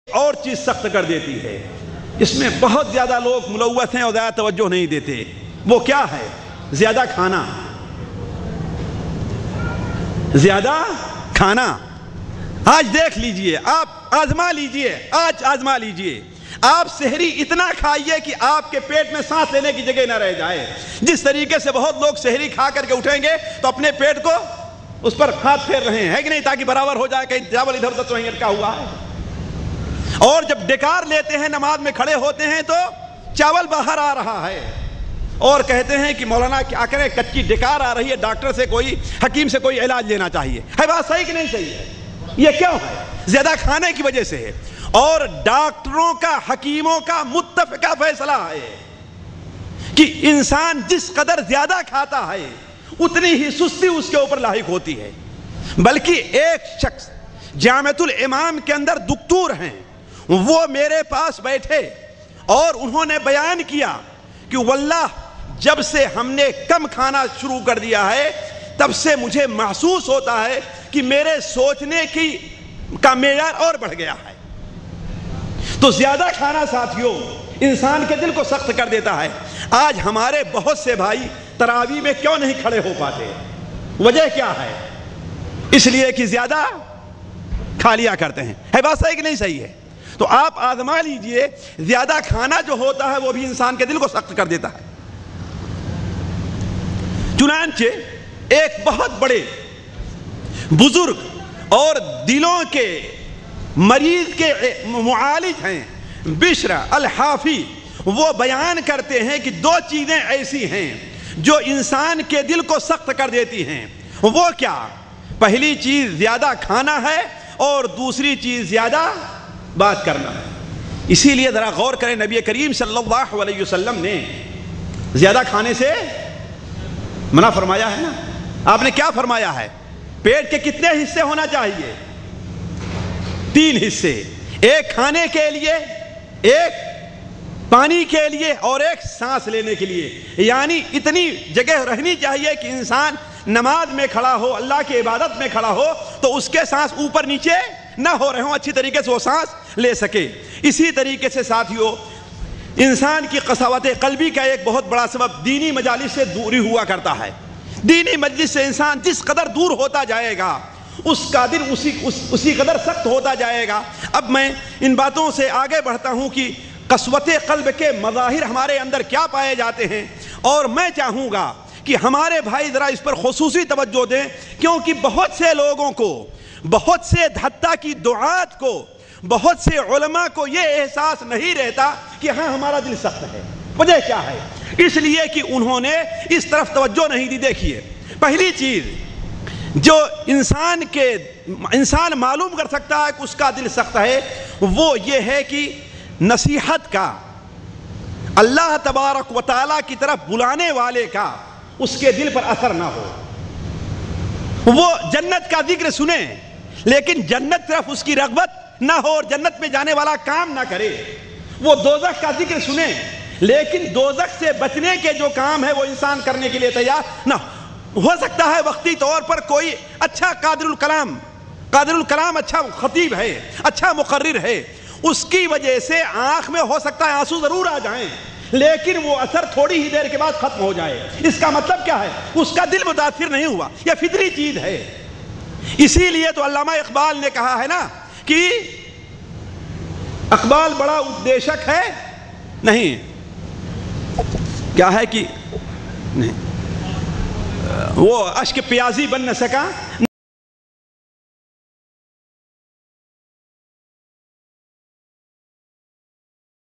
اور چیز سخت کر دیتی ہے، اس میں بہت زیادہ لوگ ملوث ہیں اور زیادہ توجہ نہیں دیتے۔ وہ کیا ہے؟ زیادہ کھانا، زیادہ کھانا۔ آج دیکھ لیجئے، آپ آزما لیجئے، آج آزما لیجئے، آپ سحری اتنا کھائیے کہ آپ کے پیٹ میں سانس لینے کی جگہ نہ رہ جائے۔ جس طریقے سے بہت لوگ سحری کھا کر کے اٹھیں گے تو اپنے پیٹ کو اس پر ہاتھ پھیر رہے ہیں کہ نہیں، تاکہ برابر ہو جائے، کہیں چاول ادھر ادھر تو نہیں اٹکا ہوا ہے۔ اور جب ڈکار لیتے ہیں، نماز میں کھڑے ہوتے ہیں تو چاول باہر آ رہا ہے، اور کہتے ہیں کہ مولانا کیا کریں، کچی ڈکار آ رہی ہے، ڈاکٹر سے کوئی، حکیم سے کوئی علاج لینا چاہیے۔ ہے بات صحیح کہ نہیں صحیح ہے؟ یہ کیوں ہے؟ زیادہ کھانے کی وجہ سے ہے۔ اور ڈاکٹروں کا، حکیموں کا متفقہ فیصلہ ہے کہ انسان جس قدر زیادہ کھاتا ہے اتنی ہی سستی اس کے اوپر لاحق ہوتی ہے۔ بلکہ ایک شخص جامعۃ الامام کے اندر دکتور ہیں، وہ میرے پاس بیٹھے اور انہوں نے بیان کیا کہ واللہ جب سے ہم نے کم کھانا شروع کر دیا ہے تب سے مجھے محسوس ہوتا ہے کہ میرے سوچنے کا معیار اور بڑھ گیا ہے۔ تو زیادہ کھانا ساتھیوں انسان کے دل کو سخت کر دیتا ہے۔ آج ہمارے بہت سے بھائی تراویح میں کیوں نہیں کھڑے ہو پاتے؟ وجہ کیا ہے؟ اس لیے کہ زیادہ کھا لیا کرتے ہیں۔ ہے بات صحیح کہ نہیں صحیح ہے؟ تو آپ آزما لیجئے، زیادہ کھانا جو ہوتا ہے وہ بھی انسان کے دل کو سخت کر دیتا ہے۔ چنانچہ ایک بہت بڑے بزرگ اور دلوں کے مریض کے معالج ہیں، بشر الحافی، وہ بیان کرتے ہیں کہ دو چیزیں ایسی ہیں جو انسان کے دل کو سخت کر دیتی ہیں۔ وہ کیا؟ پہلی چیز زیادہ کھانا ہے اور دوسری چیز زیادہ بات کرنا ہے۔ اسی لیے ذرا غور کریں، نبی کریم صلی اللہ علیہ وسلم نے زیادہ کھانے سے منع فرمایا ہے نا۔ آپ نے کیا فرمایا ہے؟ پیٹ کے کتنے حصے ہونا چاہیے؟ 3 حصے، ایک کھانے کے لیے، ایک پانی کے لیے اور ایک سانس لینے کے لیے۔ یعنی اتنی جگہ رہنی چاہیے کہ انسان نماز میں کھڑا ہو، اللہ کی عبادت میں کھڑا ہو تو اس کے سانس اوپر نیچے نہ ہو رہے ہوں، اچھی طریقے سے وہ سانس لے سکے۔ اسی طریقے سے ساتھیوں انسان کی قساوت قلبی کا ایک بہت بڑا سبب دینی مجالس سے دوری ہوا کرتا ہے۔ دینی مجلس سے انسان جس قدر دور ہوتا جائے گا اس کا دل اسی قدر سخت ہوتا جائے گا۔ اب میں ان باتوں سے آگے بڑھتا ہوں کہ قسوت قلب کے مظاہر ہمارے اندر کیا پائے جاتے ہیں، اور میں چاہوں گا کہ ہمارے بھائی ذرا اس پر خصوصی توجہ دیں، کیونکہ بہت سے لوگوں کو، بہت سے حتیٰ کی دعات کو، بہت سے علماء کو یہ احساس نہیں رہتا کہ ہاں ہمارا دل سخت ہے۔ وجہ کیا ہے؟ اس لیے کہ انہوں نے اس طرف توجہ نہیں دی۔ دیکھیے، پہلی چیز جو انسان معلوم کر سکتا ہے کہ اس کا دل سخت ہے، وہ یہ ہے کہ نصیحت کا، اللہ تبارک و تعالیٰ کی طرف بلانے والے کا اس کے دل پر اثر نہ ہو۔ وہ جنت کا ذکر سنے لیکن جنت طرف اس کی رغبت نہ ہو اور جنت میں جانے والا کام نہ کرے۔ وہ دوزخ کا ذکر سنے لیکن دوزخ سے بچنے کے جو کام ہے وہ انسان کرنے کے لیے تیار نہ ہو سکتا ہے وقتی طور پر کوئی اچھا قادر الکلام اچھا خطیب ہے، اچھا مقرر ہے، اس کی وجہ سے آنکھ میں ہو سکتا ہے آنسو ضرور آ جائیں لیکن وہ اثر تھوڑی ہی دیر کے بعد ختم ہو جائے۔ اس کا مطلب کیا ہے؟ اس کا دل متاثر نہیں ہوا۔ یہ فطری چیز ہے۔ اسی لیے تو علامہ اقبال نے کہا ہے نا کہ اقبال بڑا اپدیشک ہے، نہیں کیا ہے کہ نہیں، وہ اشک پیازی بن نہ سکا